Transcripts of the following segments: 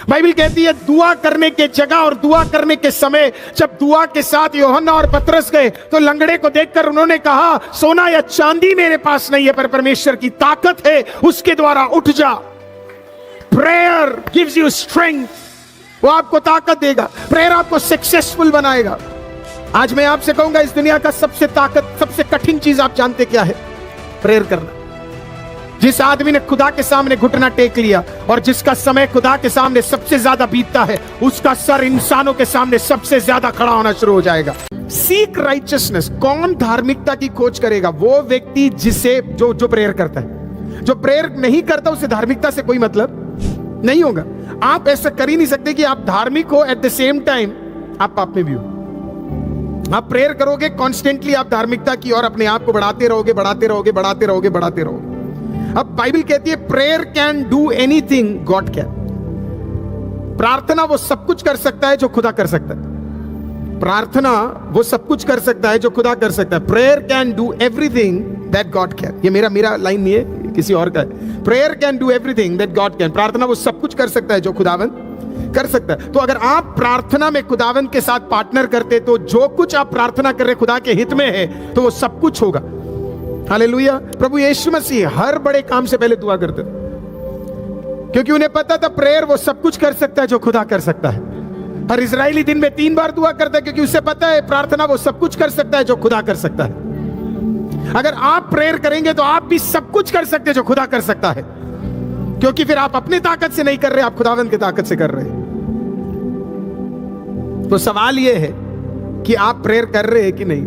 Bible कहती है दुआ करने के जगह और दुआ करने के समय जब दुआ के साथ यूहन्ना और पतरस गए तो लंगड़े को देखकर उन्होंने कहा, सोना या चांदी मेरे पास नहीं है, पर परमेश्वर की ताकत है, उसके द्वारा उठ जा। प्रेयर गिव्स यू स्ट्रेंथ, वो आपको ताकत देगा। प्रेयर आपको सक्सेसफुल बनाएगा। आज मैं आपसे कहूंगा, इस दुनिया का सबसे कठिन चीज आप जानते क्या है? प्रेयर करना। जिस आदमी ने खुदा के सामने घुटना टेक लिया और जिसका समय खुदा के सामने सबसे ज्यादा बीतता है, उसका सर इंसानों के सामने सबसे ज्यादा खड़ा होना शुरू हो जाएगा। सीक राइचियसनेस, कौन धार्मिकता की खोज करेगा? वो व्यक्ति जिसे जो प्रेयर करता है। जो प्रेयर नहीं करता उसे धार्मिकता से कोई मतलब नहीं होगा। आप ऐसा कर ही नहीं सकते कि आप धार्मिक हो एट द सेम टाइम आप पाप में भी हो। आप प्रेयर करोगे कॉन्स्टेंटली, आप धार्मिकता की और अपने आप को बढ़ाते रहोगे, बढ़ाते रहोगे, बढ़ाते रहोगे, बढ़ाते रहोगे। अब बाइबल कहती है prayer can do anything God can. प्रार्थना वो सब कुछ कर सकता है जो खुदा कर सकता है। प्रार्थना वो सब कुछ कर सकता है जो खुदा कर सकता है। Prayer can do everything that God can. ये मेरा लाइन नहीं है, किसी और का है। Prayer can do everything that God can. प्रार्थना वो सब कुछ कर सकता है जो खुदावंद कर सकता है। तो अगर आप प्रार्थना में खुदावंद के साथ पार्टनर करते तो जो कुछ आप प्रार्थना कर रहे खुदा के हित में है तो वो सब कुछ होगा। हालेलुया। प्रभु यीशु मसीह हर बड़े काम से पहले दुआ करते थे, क्योंकि उन्हें पता था प्रेयर वो सब कुछ कर सकता है जो खुदा कर सकता है। हर इजरायली दिन में 3 बार दुआ करता है, क्योंकि उसे पता है प्रार्थना वो सब कुछ कर सकता है जो खुदा कर सकता है। अगर आप प्रेयर करेंगे तो आप भी सब कुछ कर सकते हैं जो खुदा कर सकता है, क्योंकि फिर आप अपनी ताकत से नहीं कर रहे, आप खुदावंद की ताकत से कर रहे हैं। तो सवाल यह है कि आप प्रेयर कर रहे हैं कि नहीं।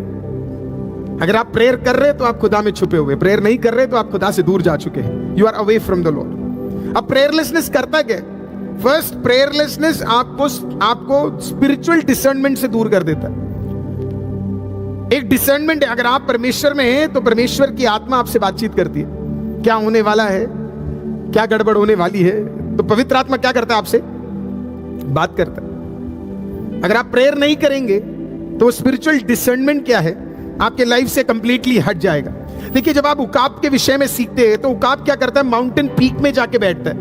अगर आप प्रेयर कर रहे हैं तो आप खुदा में छुपे हुए, प्रेयर नहीं कर रहे तो आप खुदा से दूर जा चुके हैं। You are away from the Lord. अब प्रेयरलेसनेस करता क्या? फर्स्ट, प्रेयरलेसनेस आपको स्पिरिचुअल डिसर्नमेंट से दूर कर देता है। एक डिसर्नमेंट है, अगर आप परमेश्वर में हैं तो परमेश्वर की आत्मा आपसे बातचीत करती है, क्या होने वाला है, क्या गड़बड़ होने वाली है। तो पवित्र आत्मा क्या करता है? आपसे बात करता है। अगर आप प्रेयर नहीं करेंगे तो स्पिरिचुअल डिसर्नमेंट क्या है, आपके लाइफ से कंप्लीटली हट जाएगा। देखिए, जब आप उकाब के विषय में सीखते हैं तो उकाब क्या करता है? माउंटेन पीक में जाके बैठता है,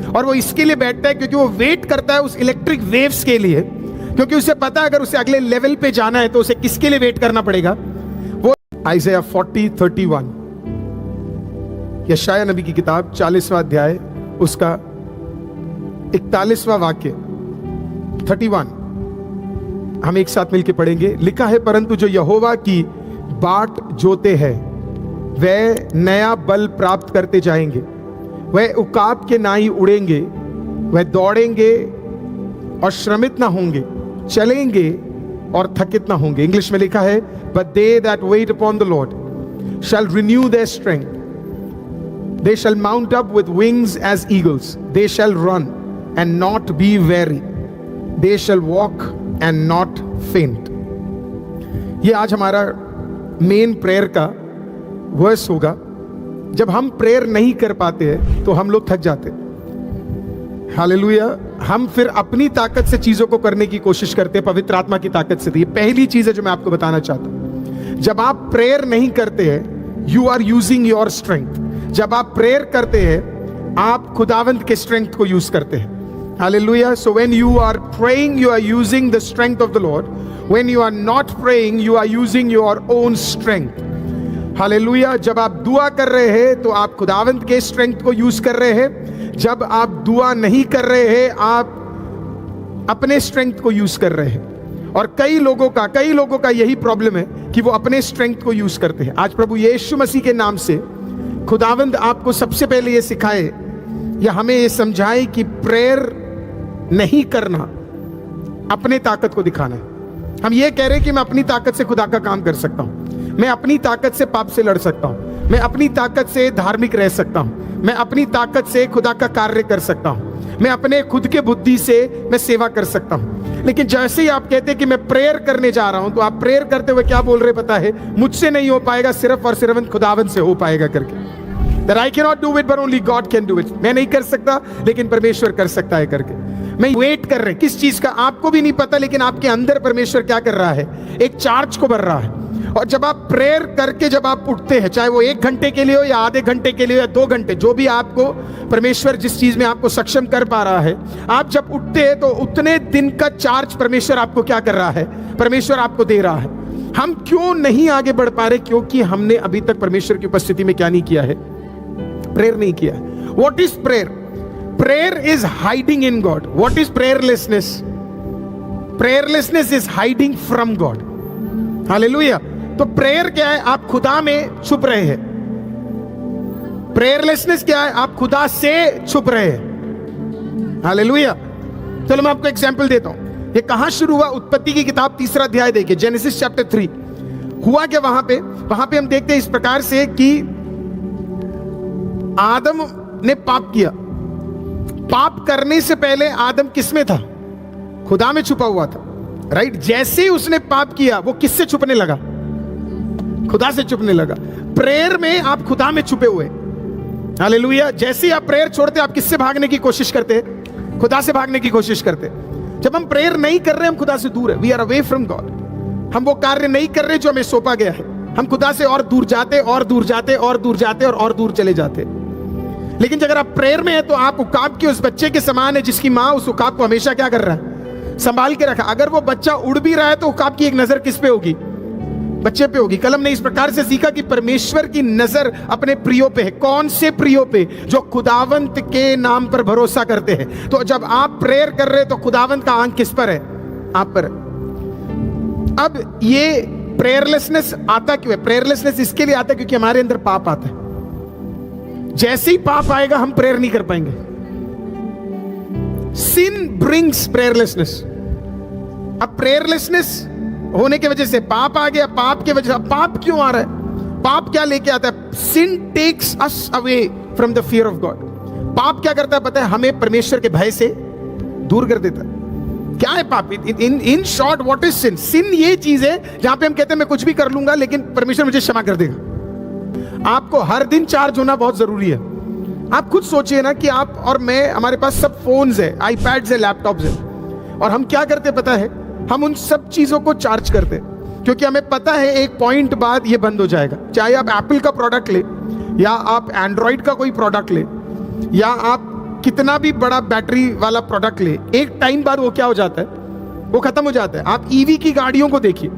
और वो इसके लिए बैठता है क्योंकि वो वेट करता है उस इलेक्ट्रिक वेव्स के लिए, क्योंकि उसे पता है अगर उसे अगले लेवल पे जाना है तो उसे किसके लिए वेट करना पड़ेगा? वो आइज़ाया 40:31, यशायाह नबी की किताब 40वां अध्याय उसका 41वां वाक्य 31 हम एक साथ मिलकर पढ़ेंगे। लिखा है, परंतु जो यहोवा की बाट जोते हैं वे नया बल प्राप्त करते जाएंगे, वह उकाब के नाई उड़ेंगे, वह दौड़ेंगे और श्रमित ना होंगे, चलेंगे और थकित ना होंगे। इंग्लिश में लिखा है, but they that wait upon the Lord shall renew their strength, they shall mount up with wings as eagles, they shall run and not be weary, they shall walk and not faint. ये आज हमारा main prayer का verse होगा। जब हम prayer नहीं कर पाते हैं तो हम लोग थक जाते हैं। हालेलुया। हम फिर अपनी ताकत से चीजों को करने की कोशिश करते हैं, पवित्र आत्मा की ताकत से। ये पहली चीज है जो मैं आपको बताना चाहता हूं। जब आप प्रेयर नहीं करते हैं, you are using your strength. जब आप प्रेयर करते हैं, आप खुदावंत के स्ट्रेंथ को यूज करते हैं। Hallelujah. So when you are praying, you are using the strength of the Lord. When you are not praying, you are using your own strength. Hallelujah. जब आप दुआ कर रहे हैं तो आप खुदावंत के स्ट्रेंथ को यूज कर रहे हैं। जब आप दुआ नहीं कर रहे हैं, आप अपने स्ट्रेंथ को यूज कर रहे हैं। और कई लोगों का यही प्रॉब्लम है कि वो अपने स्ट्रेंथ को यूज करते हैं। आज प्रभु यीशु मसीह के नाम से खुदावंत आपको सबसे पहले ये सिखाए या हमें ये समझाए कि प्रेयर नहीं करना अपने ताकत को दिखाना है। हम ये कह रहे हैं कि मैं अपनी ताकत से खुदा का काम कर सकता हूं, मैं अपनी ताकत से पाप से लड़ सकता हूं, मैं अपनी ताकत से धार्मिक रह सकता हूं, मैं अपनी ताकत से खुदा का कार्य कर सकता हूं, मैं अपने खुद के बुद्धि से मैं सेवा कर सकता हूं। लेकिन जैसे ही आप कहते हैं कि मैं प्रेयर करने जा रहा हूं, तो आप प्रेयर करते हुए क्या बोल रहे पता है? मुझसे नहीं हो पाएगा, सिर्फ और सिर्फ खुदावंत से हो पाएगा करके। That I cannot do it, but only God can do it. मैं नहीं कर सकता लेकिन परमेश्वर कर सकता है करके। मैं वेट कर रहे किस चीज का आपको भी नहीं पता, लेकिन आपके अंदर परमेश्वर क्या कर रहा है? एक चार्ज को भर रहा है। और जब आप प्रेयर करके जब आप उठते हैं, चाहे वो 1 घंटे के लिए हो या आधे घंटे के लिए हो या 2 घंटे, जो भी आपको परमेश्वर जिस चीज में आपको सक्षम कर पा रहा है, आप जब उठते हैं तो उतने दिन का चार्ज परमेश्वर आपको क्या कर रहा है, परमेश्वर आपको दे रहा है। हम क्यों नहीं आगे बढ़ पा रहे? क्योंकि हमने अभी तक परमेश्वर की उपस्थिति में क्या नहीं किया है, प्रेयर नहीं किया है। What is prayer? Prayer is hiding in God. What is prayerlessness? Prayerlessness is hiding from God. Hallelujah. तो प्रेयर क्या है? आप खुदा में छुप रहे हैं। प्रेयरलेसनेस क्या है? आप खुदा से छुप रहे हैं। हालेलुया। चलो मैं आपको एग्जांपल देता हूं। ये कहां शुरू हुआ? उत्पत्ति की किताब 3 अध्याय देखिए, जेनेसिस चैप्टर 3। हुआ क्या वहां पे हम देखते हैं इस प्रकार से कि आदम ने पाप किया। पाप करने से पहले आदम किसमें था? खुदा में छुपा हुआ था, राइट? जैसे ही उसने पाप किया, वो किससे छुपने लगा? खुदा से छुपने लगा। प्रेयर में आप खुदा में छुपे हुए। हालेलुया। जैसे ही आप प्रेयर छोड़ते, आप किससे भागने की कोशिश करते हैं? खुदा से भागने की कोशिश करते हैं। जब हम प्रेयर नहीं कर रहे, हम खुदा से दूर है। We are away from God. हम वो कार्य नहीं कर रहे जो हमें सौंपा गया है। हम खुदा से और दूर जाते और दूर जाते और दूर जाते और दूर चले जाते। लेकिन अगर आप प्रेयर में है तो आप उकाब के उस बच्चे के समान है जिसकी मां उस उकाब को हमेशा क्या कर रहा है? संभाल के रखा। अगर वो बच्चा उड़ भी रहा है तो उकाब की एक नजर किस पे होगी? बच्चे पे होगी। कलम ने इस प्रकार से सीखा कि परमेश्वर की नजर अपने प्रियो पे है। कौन से प्रियो पे? जो खुदावंत के नाम पर भरोसा करते हैं। तो जब आप प्रेयर कर रहे हैं तो खुदावंत का आंख किस पर है? आप पर। अब ये प्रेयरलेसनेस आता क्यों है? प्रेयरलेसनेस इसके लिए आता है क्योंकि हमारे अंदर पाप आता है। जैसे ही पाप आएगा हम प्रेयर नहीं कर पाएंगे। सिन ब्रिंग्स प्रेयरलेसनेस। अब प्रेयरलेसनेस होने की वजह से पाप आ गया। पाप की वजह से, पाप क्यों आ रहा है? पाप क्या लेके आता है? Sin takes us away from the fear of God. पाप क्या करता है पता है? हमें परमेश्वर के भय से दूर कर देता है। क्या है पाप? इन शॉर्ट व्हाट इज सिन? सिन ये चीज है जहां पे हम कहते हैं मैं कुछ भी कर लूंगा लेकिन परमेश्वर मुझे क्षमा कर देगा। आपको हर दिन चार्ज होना बहुत जरूरी है। आप खुद सोचिए ना कि आप और मैं, हमारे पास सब फोन्स है, आईपैड्स है, लैपटॉप्स है, और हम क्या करते पता है? हम उन सब चीजों को चार्ज करते हैं क्योंकि हमें पता है एक पॉइंट बाद ये बंद हो जाएगा। चाहे आप एप्पल का प्रोडक्ट ले या आप एंड्रॉइड का कोई प्रोडक्ट ले या आप कितना भी बड़ा बैटरी वाला प्रोडक्ट ले, एक टाइम बाद वो क्या हो जाता है? वो खत्म हो जाता है। आप ईवी की गाड़ियों को देखिए,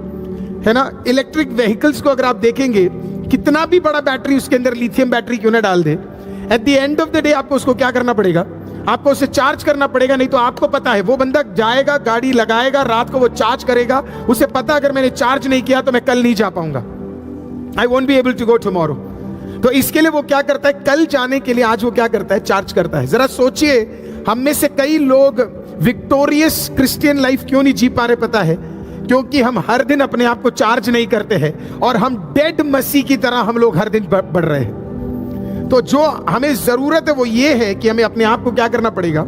है ना, इलेक्ट्रिक व्हीकल्स को अगर आप देखेंगे, कितना भी बड़ा बैटरी उसके अंदर लिथियम बैटरी क्यों ना डाल दे, at the end of the day आपको उसको क्या करना पड़ेगा? आपको उसे चार्ज करना पड़ेगा। नहीं तो आपको पता है वो बंदा जाएगा, गाड़ी लगाएगा, रात को वो चार्ज करेगा, उसे पता अगर मैंने चार्ज नहीं किया तो मैं कल नहीं जा पाऊंगा। I won't be able to go tomorrow. तो इसके लिए वो क्या करता है? कल जाने के लिए आज वो क्या करता है? चार्ज करता है। जरा सोचिए, हम में से कई लोग विक्टोरियस क्रिश्चियन लाइफ क्यों नहीं जी पा रहे पता है? क्योंकि हम हर दिन अपने आप को चार्ज नहीं करते हैं और हम डेड मसीह की तरह हम लोग हर दिन बढ़ रहे हैं। तो जो हमें जरूरत है वो ये है कि हमें अपने आप को क्या करना पड़ेगा?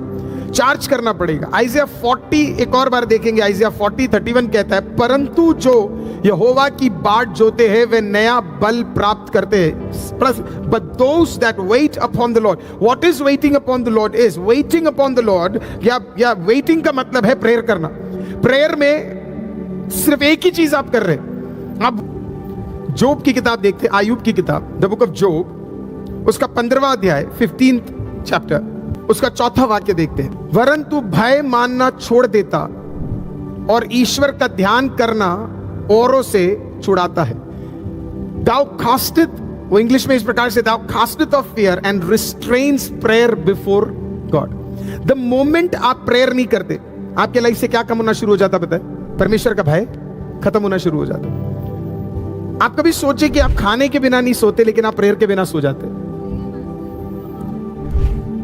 चार्ज करना पड़ेगा। आइज़िया 40 एक और बार देखेंगे। आइज़िया 40:31 कहता है, परंतु जो यहोवा की बाट जोते हैं वे नया बल प्राप्त करते हैं। But those that wait upon the Lord. What is waiting upon the Lord? Is waiting upon the Lord, या वेटिंग का मतलब है प्रेयर करना। प्रेयर में सिर्फ एक ही चीज आप कर रहे हैं। अब जोब की किताब देखते हैं, आयुब की किताब, द बुक ऑफ जोब, उसका 15वां अध्याय 15th चैप्टर, उसका 4था वाक्य देखते हैं। वरन तू भय मानना छोड़ देता और ईश्वर का ध्यान करना औरों से छुड़ाता है। Thou casteth, वो इंग्लिश में इस प्रकार से, thou casteth of fear and restrains prayer before God। The moment आप प्रेयर नहीं करते, आपके लाइफ से क्या कम होना शुरू हो जाता पता है? परमेश्वर का भय खत्म होना शुरू हो जाता। आप कभी सोचे कि आप खाने के बिना नहीं सोते लेकिन आप प्रेयर के बिना सो जाते?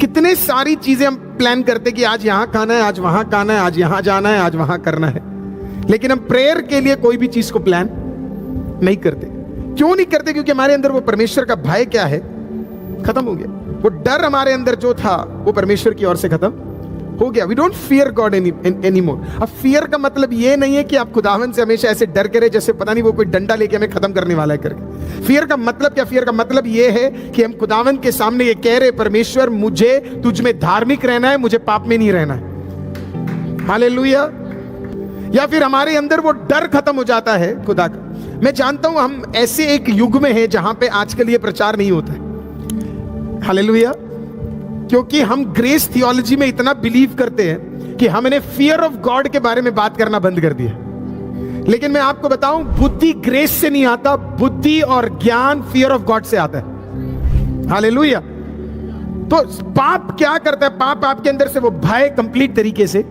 कितने सारी चीजें हम प्लान करते कि आज यहां खाना है, आज वहां खाना है, आज यहां जाना है, आज वहां करना है, लेकिन हम प्रेयर के लिए कोई भी चीज को प्लान नहीं करते। क्यों नहीं करते? क्योंकि हमारे अंदर वो परमेश्वर का भय क्या है? खत्म हो गया। वो डर हमारे अंदर जो था वो परमेश्वर की ओर से खत्म हो गया। We don't fear God any more. अब फियर का मतलब ये नहीं है कि आप खुदावन से हमेशा ऐसे डर करे जैसे पता नहीं वो कोई डंडा लेके हमें खत्म करने वाला है करके। फियर का मतलब क्या? फियर का मतलब ये है कि हम खुदावन के सामने ये कह रहे, परमेश्वर मुझे तुझ में धार्मिक रहना है, मुझे पाप में नहीं रहना है। हालेलुया। या फिर हमारे अंदर वो डर खत्म हो जाता है खुदा का। मैं जानता हूं हम ऐसे एक युग में हैं जहां पे आजकल ये प्रचार नहीं होता है, हालेलुया, क्योंकि हम ग्रेस थियोलॉजी में इतना बिलीव करते हैं कि हमने फियर ऑफ गॉड के बारे में बात करना बंद कर दिया। लेकिन मैं आपको बताऊं, बुद्धि ग्रेस से नहीं आता, बुद्धि और ज्ञान फियर ऑफ गॉड से आता है, हालेलुया। तो पाप क्या करता है? पाप आपके अंदर से वो भय कंप्लीट तरीके से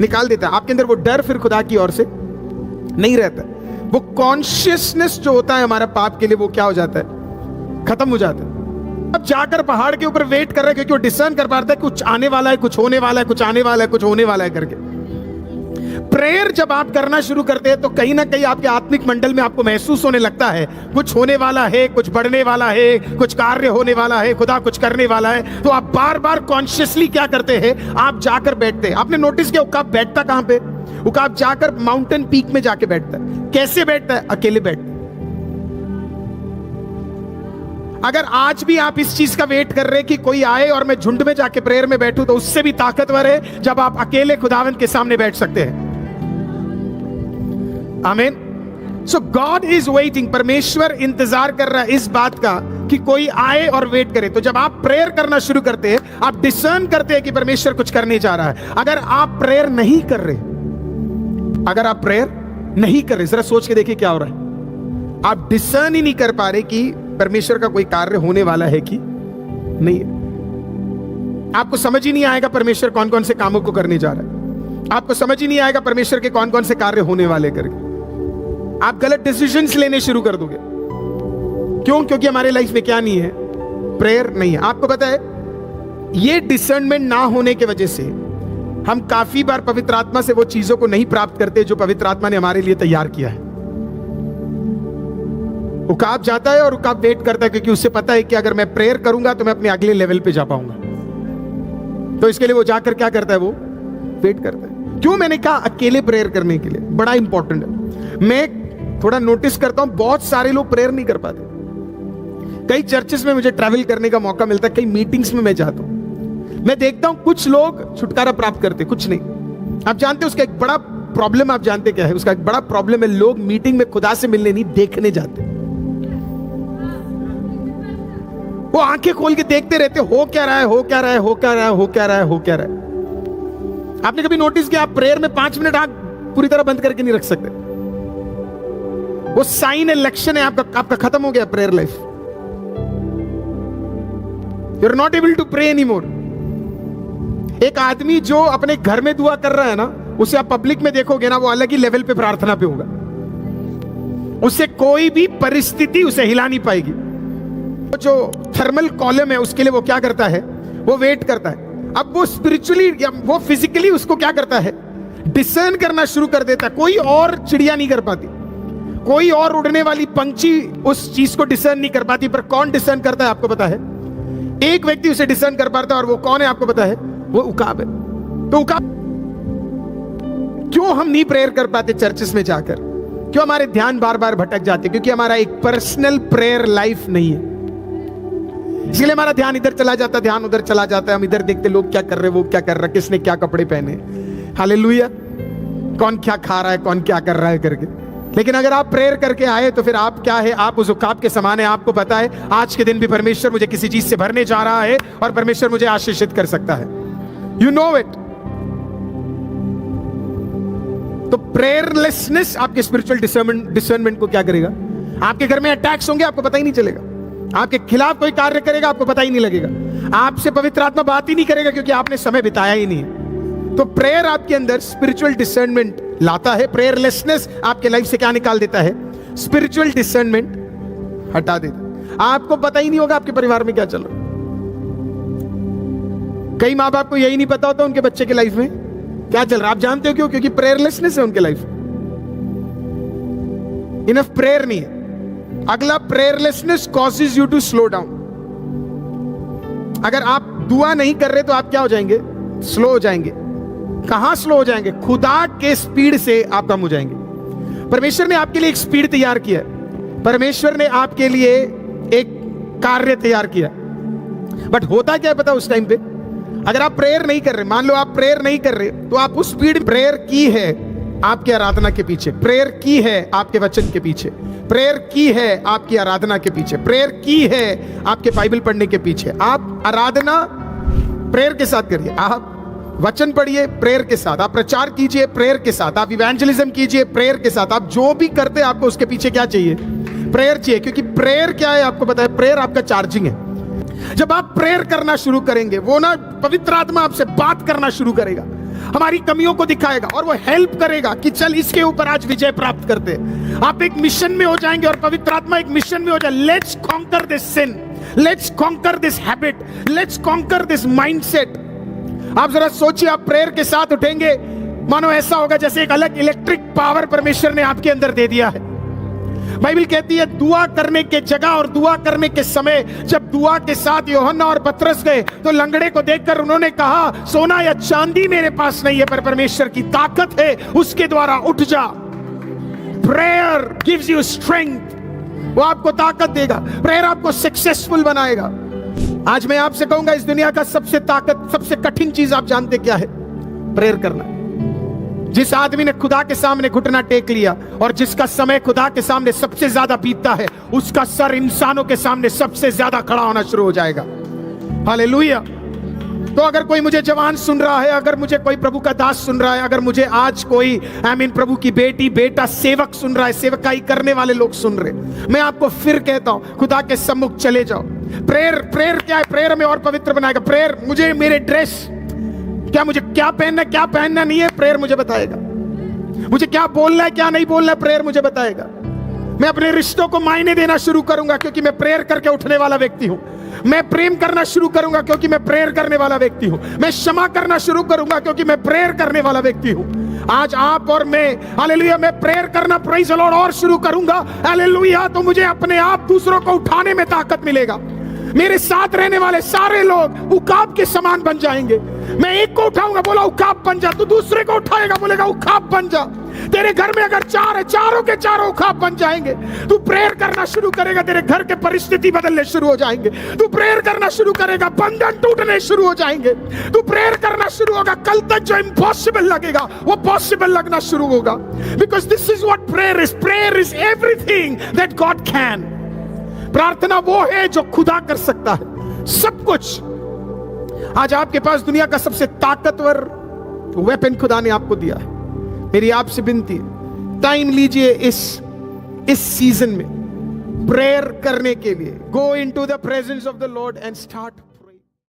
निकाल देता है। आपके अंदर वो डर फिर खुदा की ओर से नहीं रहता। वो कॉन्शियसनेस जो होता है हमारा पाप के लिए, वो क्या हो जाता है? खत्म हो जाता है। अब जाकर पहाड़ के ऊपर वेट कर रहा है, क्योंकि वो डिसर्न कर पाता है कुछ आने वाला है, कुछ होने वाला है, कुछ आने वाला है, कुछ होने वाला है करके। प्रेयर जब आप करना शुरू करते हैं तो कहीं ना कहीं आपके आत्मिक मंडल में आपको महसूस होने लगता है कुछ होने वाला है, कुछ बढ़ने वाला है, कुछ कार्य होने वाला है, खुदा कुछ करने वाला है। तो आप बार बार कॉन्शियसली क्या करते हैं? आप जाकर बैठते हैं। आपने नोटिस किया उकाब बैठता कहां पे? उकाब जाकर माउंटेन पीक में जाके बैठता है। कैसे बैठता है? अकेले बैठता है। अगर आज भी आप इस चीज का वेट कर रहे हैं कि कोई आए और मैं झुंड में जाके प्रेयर में बैठूं, तो उससे भी ताकतवर है जब आप अकेले खुदावंद के सामने बैठ सकते हैं। आमीन। सो गॉड इज वेटिंग। परमेश्वर इंतजार कर रहा है इस बात का कि कोई आए और वेट करे। तो जब आप प्रेयर करना शुरू करते हैं, आप डिसर्न करते हैं कि परमेश्वर कुछ करने जा रहा है। अगर आप प्रेयर नहीं कर रहे, अगर आप प्रेयर नहीं कर रहे, जरा सोच के देखिए क्या हो रहा है। आप डिसर्न ही नहीं कर पा रहे कि परमेश्वर का कोई कार्य होने वाला है कि नहीं है। आपको समझ ही नहीं आएगा परमेश्वर कौन कौन से कामों को करने जा रहा है। आपको समझ ही नहीं आएगा परमेश्वर के कौन कौन से कार्य होने वाले करके। आप गलत डिसीजंस लेने शुरू कर दोगे। क्यों? क्योंकि हमारे लाइफ में क्या नहीं है? प्रेयर नहीं है। आपको पता है, ये डिसर्नमेंट ना होने की वजह से हम काफी बार पवित्र आत्मा से वो चीजों को नहीं प्राप्त करते जो पवित्र आत्मा ने हमारे लिए तैयार किया है। उकाब जाता है और उकाब वेट करता है, क्योंकि उससे पता है कि अगर मैं प्रेयर करूंगा तो मैं अपने अगले लेवल पे जा पाऊंगा। तो इसके लिए वो जाकर क्या करता है? वो वेट करता है। क्यों मैंने कहा अकेले प्रेयर करने के लिए? बड़ा इंपॉर्टेंट है। मैं थोड़ा नोटिस करता हूं, बहुत सारे लोग प्रेयर नहीं कर पाते। कई चर्चेस में मुझे ट्रैवल करने का मौका मिलता है, कई मीटिंग्स में मैं जाता हूं, मैं देखता हूं कुछ लोग छुटकारा प्राप्त करते, कुछ नहीं। आप जानते हैं उसका एक बड़ा प्रॉब्लम, आप जानते क्या है उसका एक बड़ा प्रॉब्लम है? लोग मीटिंग में खुदा से मिलने नहीं, देखने जाते। वो आंखें खोल के देखते रहते, हो क्या रहा है, हो क्या रहा है, हो क्या रहा है, हो क्या रहा है, हो क्या रहा है। आपने कभी नोटिस किया, आप प्रेयर में 5 मिनट आंख पूरी तरह बंद करके नहीं रख सकते। वो साइन है, लक्षण है आपका खत्म हो गया prayer life. You are not able to pray any more. एक आदमी जो अपने घर में दुआ कर रहा है ना, उसे आप पब्लिक में देखोगे ना, वो अलग ही लेवल पे प्रार्थना पे होगा। उसे कोई भी परिस्थिति उसे हिला नहीं पाएगी। जो थर्मल कॉलम है उसके लिए वो क्या करता है? वो वेट करता है। अब वो स्पिरिचुअली या वो फिजिकली उसको क्या करता है? डिसर्न करना शुरू कर देता है। कोई और चिड़िया नहीं कर पाती, कोई और उड़ने वाली पंछी उस चीज को डिसर्न नहीं कर पाती। पर कौन डिसर्न करता है आपको पता है? एक व्यक्ति उसे डिसर्न कर पाता है, और वो कौन है आपको पता है? वो उकाब है। तो उकाब क्यों हम नहीं प्रेयर कर पाते चर्चेस में जाकर? क्यों हमारे ध्यान बार बार भटक जाते? क्योंकि हमारा एक पर्सनल प्रेयर लाइफ नहीं है। इसलिए हमारा ध्यान इधर चला जाता है, ध्यान उधर चला जाता है। हम इधर देखते लोग क्या कर रहे, वो क्या कर रहा है, किसने क्या कपड़े पहने, हालेलुया, कौन क्या खा रहा है, कौन क्या कर रहा है करके। लेकिन अगर आप प्रेयर करके आए तो फिर आप क्या है? आप उस उकाब के समान है। आपको पता है आज के दिन भी परमेश्वर मुझे किसी चीज से भरने जा रहा है और परमेश्वर मुझे आशीषित कर सकता है। You know it. तो प्रेयरलेसनेस आपके स्पिरिचुअल डिसर्नमेंट को क्या करेगा? आपके घर में अटैक्स होंगे, आपको पता ही नहीं चलेगा। आपके खिलाफ कोई कार्य करेगा, आपको पता ही नहीं लगेगा। आपसे पवित्र आत्मा बात ही नहीं करेगा, क्योंकि आपने समय बिताया ही नहीं है। तो प्रेयर आपके अंदर स्पिरिचुअल डिसर्नमेंट लाता है। प्रेयरलेसनेस आपके लाइफ से क्या निकाल देता है? स्पिरिचुअल डिसर्नमेंट हटा देता है। आपको पता ही नहीं होगा आपके परिवार में क्या चल रहा है। कई माँ बाप को यही नहीं पता होता उनके बच्चे के लाइफ में क्या चल रहा है। आप जानते हो क्यों? क्योंकि प्रेयरलेसनेस है उनके लाइफ, इनफ प्रेयर नहीं है। अगला, prayerlessness causes you to slow down. अगर आप दुआ नहीं कर रहे तो आप क्या हो जाएंगे? स्लो हो जाएंगे। कहां स्लो हो जाएंगे? खुदा के स्पीड से आप कम हो जाएंगे। परमेश्वर ने आपके लिए एक स्पीड तैयार किया है। परमेश्वर ने आपके लिए एक कार्य तैयार किया। बट होता क्या है पता? उस टाइम पे अगर आप प्रेयर नहीं कर रहे, मान लो आप प्रेयर नहीं कर रहे, तो आप उस स्पीड प्रेयर की है, आपकी आराधना के पीछे, प्रेयर की है आपके वचन के पीछे, प्रेयर की है आपकी आराधना के पीछे, प्रेयर की है आपके बाइबल पढ़ने के पीछे। आप आराधना प्रेयर के साथ करिए, आप वचन पढ़िए प्रेयर के साथ, आप प्रचार कीजिए प्रेयर के साथ, आप इवेंजलिज्म कीजिए प्रेयर के साथ। आप जो भी करते हैं आपको उसके पीछे क्या चाहिए? प्रेयर चाहिए। क्योंकि प्रेयर क्या है आपको पता है? प्रेयर आपका चार्जिंग है। जब आप प्रेयर करना शुरू करेंगे, वो ना पवित्र आत्मा आपसे बात करना शुरू करेगा, हमारी कमियों को दिखाएगा और वो हेल्प करेगा कि चल इसके ऊपर आज विजय प्राप्त करते हैं। आप एक मिशन में हो जाएंगे और पवित्र आत्मा एक मिशन में हो जाए। Let's conquer this sin, let's conquer this habit, let's conquer this mindset. आप जरा सोचिए, आप प्रेयर के साथ उठेंगे, मानो ऐसा होगा जैसे एक अलग इलेक्ट्रिक पावर परमेश्वर ने आपके अंदर दे दिया है। बाइबल कहती है दुआ करने के जगह और दुआ करने के समय, जब दुआ के साथ यूहन्ना और पतरस गए तो लंगड़े को देखकर उन्होंने कहा, सोना या चांदी मेरे पास नहीं है, पर परमेश्वर की ताकत है, उसके द्वारा उठ जा। प्रेयर गिव्स यू स्ट्रेंथ, वो आपको ताकत देगा। प्रेयर आपको सक्सेसफुल बनाएगा। आज मैं आपसे कहूंगा, इस दुनिया का सबसे कठिन चीज आप जानते क्या है? प्रेयर करना। जिस आदमी ने खुदा के सामने घुटना टेक लिया और जिसका समय खुदा के सामने सबसे ज्यादा बीतता है, उसका सर इंसानों के सामने सबसे ज्यादा खड़ा होना शुरू हो जाएगा। हालेलुया। तो अगर कोई मुझे जवान सुन रहा है, अगर मुझे कोई प्रभु का दास सुन रहा है, अगर मुझे आज कोई प्रभु की बेटी बेटा सेवक सुन रहा है, सेवकाई करने वाले लोग सुन रहे, मैं आपको फिर कहता हूं, खुदा के सम्मुख चले जाओ। प्रेयर क्या है? प्रेयर हमें और पवित्र बनाएगा। प्रेयर मुझे मेरे ड्रेस, मुझे क्या पहनना नहीं है, प्रेयर मुझे बताएगा। मुझे क्या बोलना है क्या नहीं बोलना है, प्रेयर मुझे बताएगा। मैं अपने रिश्तों को मायने देना शुरू करूंगा क्योंकि मैं प्रेयर करके उठने वाला व्यक्ति हूं। मैं प्रेम करना शुरू करूंगा क्योंकि मैं प्रेयर करने वाला व्यक्ति हूं। मैं क्षमा करना शुरू करूंगा क्योंकि मैं प्रेयर करने वाला व्यक्ति हूं। आज आप और मैं, हालेलुया, मैं प्रेयर करना, प्रेज़ द लॉर्ड, और शुरू करूंगा, हालेलुया, तो मुझे अपने आप दूसरों को उठाने में ताकत मिलेगा। मेरे साथ रहने वाले सारे लोग उकाब के समान बन जाएंगे। मैं एक को उठाऊंगा, बोला उकाब बन जा, तू दूसरे को उठाएगा, बोलेगा उकाब बन जा। तेरे घर में अगर चार है, चारों के चारों उकाब बन जाएंगे। तू प्रेयर करना शुरू करेगा, तेरे घर के परिस्थिति बदलने शुरू हो जाएंगे। तू प्रेयर करना शुरू करेगा, बंधन टूटने शुरू हो जाएंगे। तू प्रेयर करना शुरू होगा, कल तक जो इम्पॉसिबल लगेगा वो पॉसिबल लगना शुरू होगा। Because this is what prayer is. Prayer is everything that God can. प्रार्थना वो है जो खुदा कर सकता है सब कुछ। आज आपके पास दुनिया का सबसे ताकतवर वेपन खुदा ने आपको दिया है। मेरी आपसे विनती है, टाइम लीजिए इस सीजन में प्रेयर करने के लिए। Go into the presence of the Lord and start